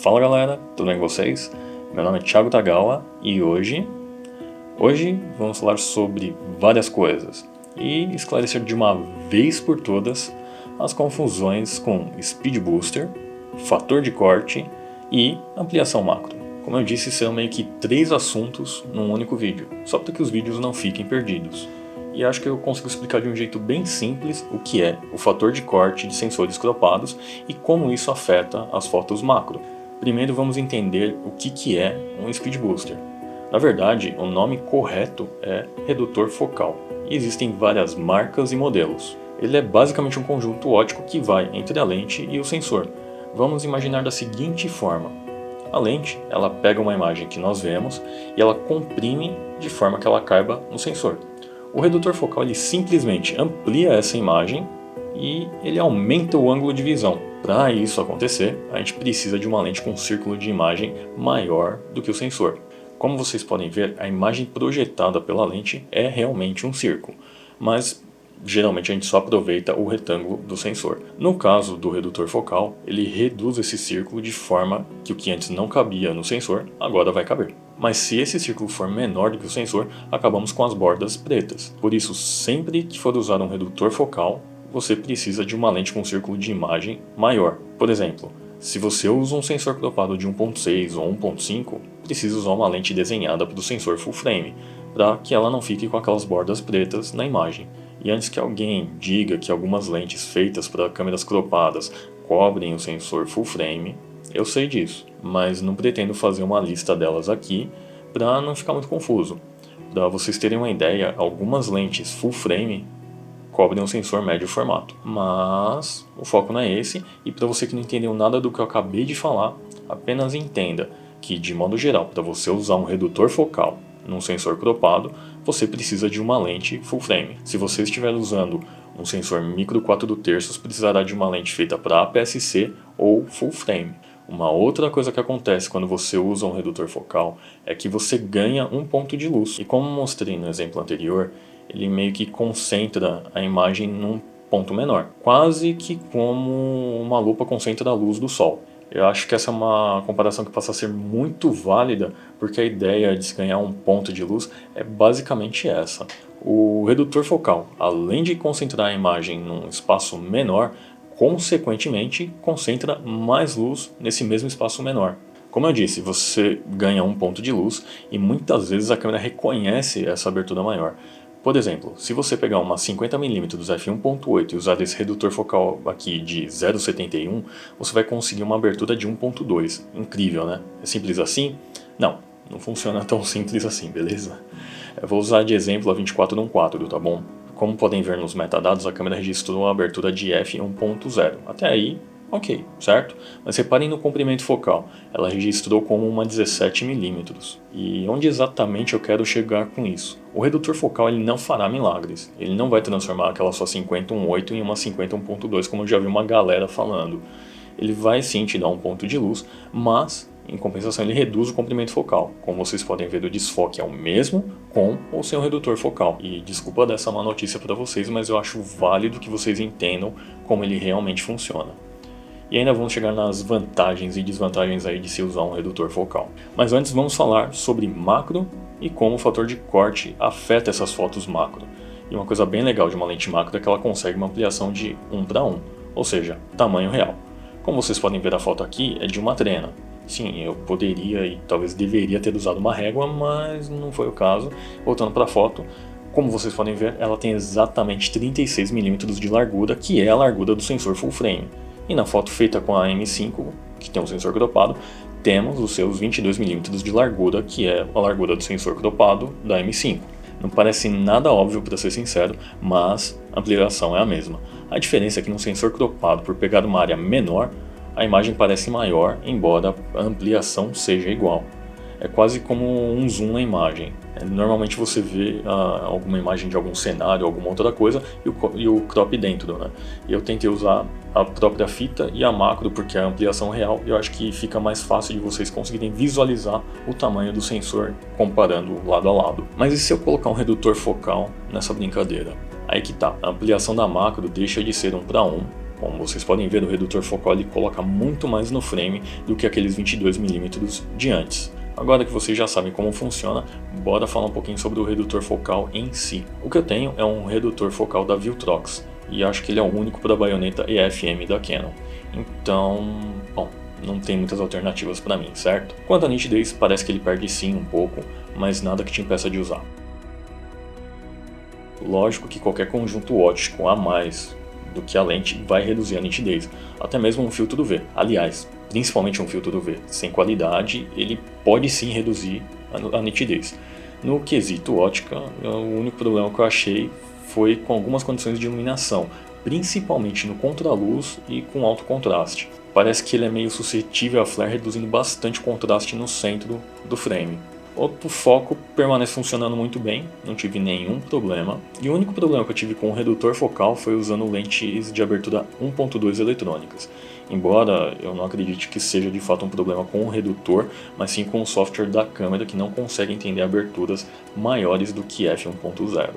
Fala galera, tudo bem com vocês? Meu nome é Thiago Tagawa e hoje vamos falar sobre várias coisas e esclarecer de uma vez por todas as confusões com Speed Booster, fator de corte e ampliação macro. Como eu disse, serão meio que 3 assuntos num único vídeo, só para que os vídeos não fiquem perdidos. E acho que eu consigo explicar de um jeito bem simples o que é o fator de corte de sensores cropados e como isso afeta as fotos macro. Primeiro vamos entender o que é um Speed Booster. Na verdade, o nome correto é redutor focal, e existem várias marcas e modelos. Ele é basicamente um conjunto óptico que vai entre a lente e o sensor. Vamos imaginar da seguinte forma. A lente, ela pega uma imagem que nós vemos e ela comprime de forma que ela caiba no sensor. O redutor focal ele simplesmente amplia essa imagem e ele aumenta o ângulo de visão. Para isso acontecer, a gente precisa de uma lente com um círculo de imagem maior do que o sensor. Como vocês podem ver, a imagem projetada pela lente é realmente um círculo, mas geralmente a gente só aproveita o retângulo do sensor. No caso do redutor focal, ele reduz esse círculo de forma que o que antes não cabia no sensor, agora vai caber. Mas se esse círculo for menor do que o sensor, acabamos com as bordas pretas. Por isso, sempre que for usar um redutor focal, você precisa de uma lente com um círculo de imagem maior. Por exemplo, se você usa um sensor cropado de 1.6 ou 1.5, precisa usar uma lente desenhada para o sensor full frame, para que ela não fique com aquelas bordas pretas na imagem. E antes que alguém diga que algumas lentes feitas para câmeras cropadas cobrem o sensor full frame, eu sei disso, mas não pretendo fazer uma lista delas aqui para não ficar muito confuso. Para vocês terem uma ideia, algumas lentes full frame cobrem um sensor médio formato, mas o foco não é esse, e para você que não entendeu nada do que eu acabei de falar, apenas entenda que, de modo geral, para você usar um redutor focal num sensor cropado, você precisa de uma lente full frame. Se você estiver usando um sensor micro 4/3, precisará de uma lente feita para APS-C ou full frame. Uma outra coisa que acontece quando você usa um redutor focal é que você ganha um ponto de luz, e como mostrei no exemplo anterior, ele meio que concentra a imagem num ponto menor, quase que como uma lupa concentra a luz do sol. Eu acho que essa é uma comparação que passa a ser muito válida, porque a ideia de se ganhar um ponto de luz é basicamente essa. O redutor focal, além de concentrar a imagem num espaço menor, consequentemente concentra mais luz nesse mesmo espaço menor. Como eu disse, você ganha um ponto de luz e muitas vezes a câmera reconhece essa abertura maior. Por exemplo, se você pegar uma 50mm f1.8 e usar esse redutor focal aqui de 0.71, você vai conseguir uma abertura de 1.2. Incrível, né? É simples assim? Não funciona tão simples assim, beleza? Eu vou usar de exemplo a 24-1.4, tá bom? Como podem ver nos metadados, a câmera registrou a abertura de f1.0. Até aí, ok, certo? Mas reparem no comprimento focal, ela registrou como uma 17mm. E onde exatamente eu quero chegar com isso? O redutor focal ele não fará milagres, ele não vai transformar aquela sua 50-1.8 em uma 50-1.2 como eu já vi uma galera falando. Ele vai sim te dar um ponto de luz, mas em compensação ele reduz o comprimento focal. Como vocês podem ver, o desfoque é o mesmo com ou sem o redutor focal. E desculpa dessa má notícia para vocês, mas eu acho válido que vocês entendam como ele realmente funciona. E ainda vamos chegar nas vantagens e desvantagens aí de se usar um redutor focal. Mas antes vamos falar sobre macro e como o fator de corte afeta essas fotos macro. E uma coisa bem legal de uma lente macro é que ela consegue uma ampliação de 1:1, ou seja, tamanho real. Como vocês podem ver a foto aqui, é de uma trena. Sim, eu poderia e talvez deveria ter usado uma régua, mas não foi o caso. Voltando para a foto, como vocês podem ver, ela tem exatamente 36mm de largura, que é a largura do sensor full frame. E na foto feita com a M5, que tem um sensor cropado, temos os seus 22mm de largura, que é a largura do sensor cropado da M5. Não parece nada óbvio para ser sincero, mas a ampliação é a mesma. A diferença é que no sensor cropado, por pegar uma área menor, a imagem parece maior, embora a ampliação seja igual. É quase como um zoom na imagem. Normalmente você vê alguma imagem de algum cenário, alguma outra coisa, e o crop dentro, né? E eu tentei usar a própria fita e a macro, porque é a ampliação real, e eu acho que fica mais fácil de vocês conseguirem visualizar o tamanho do sensor comparando lado a lado. Mas e se eu colocar um redutor focal nessa brincadeira? Aí que tá, a ampliação da macro deixa de ser 1:1, Como vocês podem ver, o redutor focal ele coloca muito mais no frame do que aqueles 22mm de antes. Agora que vocês já sabem como funciona, bora falar um pouquinho sobre o redutor focal em si. O que eu tenho é um redutor focal da Viltrox, e acho que ele é o único para a baioneta EF-M da Canon. Então, bom, não tem muitas alternativas para mim, certo? Quanto à nitidez, parece que ele perde sim um pouco, mas nada que te impeça de usar. Lógico que qualquer conjunto óptico a mais do que a lente vai reduzir a nitidez, até mesmo um filtro UV. Aliás, principalmente um filtro UV sem qualidade, ele pode sim reduzir a nitidez. No quesito ótica, o único problema que eu achei foi com algumas condições de iluminação, principalmente no contraluz e com alto contraste. Parece que ele é meio suscetível a flare, reduzindo bastante o contraste no centro do frame. O foco permanece funcionando muito bem, não tive nenhum problema. E o único problema que eu tive com o redutor focal foi usando lentes de abertura 1.2 eletrônicas. Embora eu não acredite que seja de fato um problema com o redutor, mas sim com o software da câmera que não consegue entender aberturas maiores do que f1.0.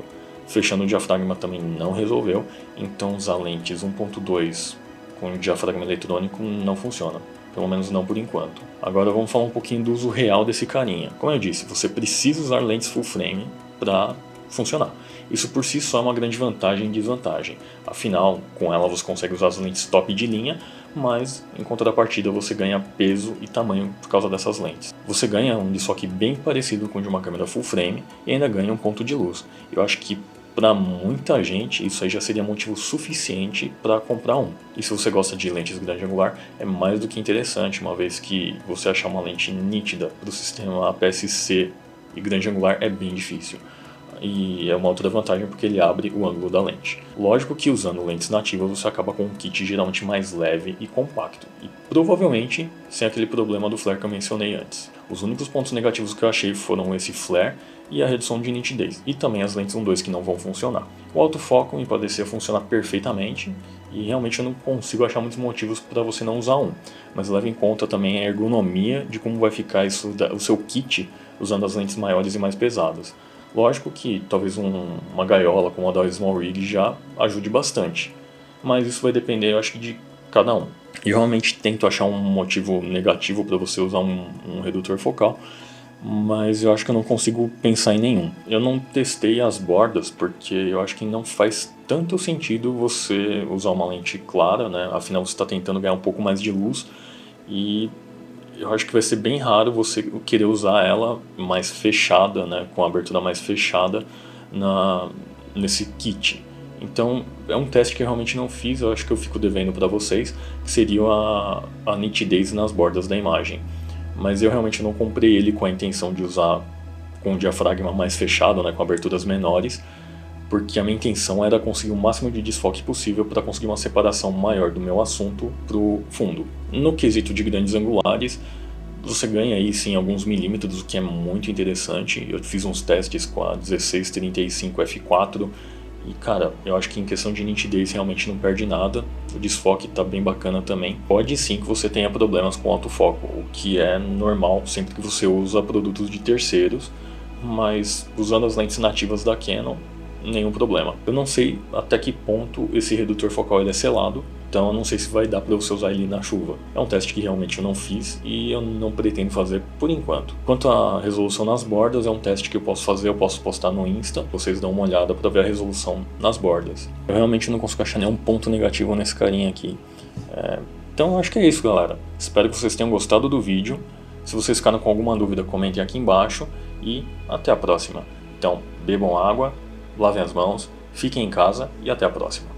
Fechando o diafragma também não resolveu, então usar lentes 1.2 com diafragma eletrônico não funciona. Pelo menos não por enquanto. Agora vamos falar um pouquinho do uso real desse carinha. Como eu disse, você precisa usar lentes full frame para funcionar. Isso por si só é uma grande vantagem e desvantagem. Afinal, com ela você consegue usar as lentes top de linha, mas em contrapartida você ganha peso e tamanho por causa dessas lentes. Você ganha um desfoque bem parecido com o de uma câmera full frame e ainda ganha um ponto de luz. Eu acho que para muita gente, isso aí já seria motivo suficiente para comprar um. E se você gosta de lentes grande angular, é mais do que interessante, uma vez que você achar uma lente nítida para o sistema APS-C e grande angular é bem difícil. E é uma outra vantagem porque ele abre o ângulo da lente. Lógico que usando lentes nativas você acaba com um kit geralmente mais leve e compacto, e provavelmente sem aquele problema do flare que eu mencionei antes. Os únicos pontos negativos que eu achei foram esse flare e a redução de nitidez, e também as lentes 1.2 que não vão funcionar. O autofoco me parecia funcionar perfeitamente, e realmente eu não consigo achar muitos motivos para você não usar um, mas leve em conta também a ergonomia de como vai ficar isso, o seu kit usando as lentes maiores e mais pesadas. Lógico que talvez uma gaiola como a da Small Rig já ajude bastante, mas isso vai depender, eu acho que, de cada um. Eu realmente tento achar um motivo negativo para você usar um redutor focal, mas eu acho que eu não consigo pensar em nenhum. Eu não testei as bordas porque eu acho que não faz tanto sentido você usar uma lente clara, né? Afinal você está tentando ganhar um pouco mais de luz, e eu acho que vai ser bem raro você querer usar ela mais fechada, né? Com a abertura mais fechada nesse kit. Então é um teste que eu realmente não fiz, eu acho que eu fico devendo para vocês, que seria a nitidez nas bordas da imagem. Mas eu realmente não comprei ele com a intenção de usar com o diafragma mais fechado, né, com aberturas menores, porque a minha intenção era conseguir o máximo de desfoque possível para conseguir uma separação maior do meu assunto para o fundo. No quesito de grandes angulares, você ganha aí sim alguns milímetros, o que é muito interessante. Eu fiz uns testes com a 1635 f4 e cara, eu acho que em questão de nitidez realmente não perde nada. O desfoque está bem bacana também. Pode sim que você tenha problemas com autofoco, o que é normal sempre que você usa produtos de terceiros, mas usando as lentes nativas da Canon, nenhum problema. Eu não sei até que ponto esse redutor focal ele é selado, então eu não sei se vai dar para você usar ele na chuva. É um teste que realmente eu não fiz e eu não pretendo fazer por enquanto. Quanto à resolução nas bordas, é um teste que eu posso fazer, eu posso postar no Insta, vocês dão uma olhada para ver a resolução nas bordas. Eu realmente não consigo achar nenhum ponto negativo nesse carinha aqui. Então acho que é isso, galera. Espero que vocês tenham gostado do vídeo. Se vocês ficaram com alguma dúvida, comentem aqui embaixo e até a próxima. Então, bebam água, lavem as mãos, fiquem em casa e até a próxima.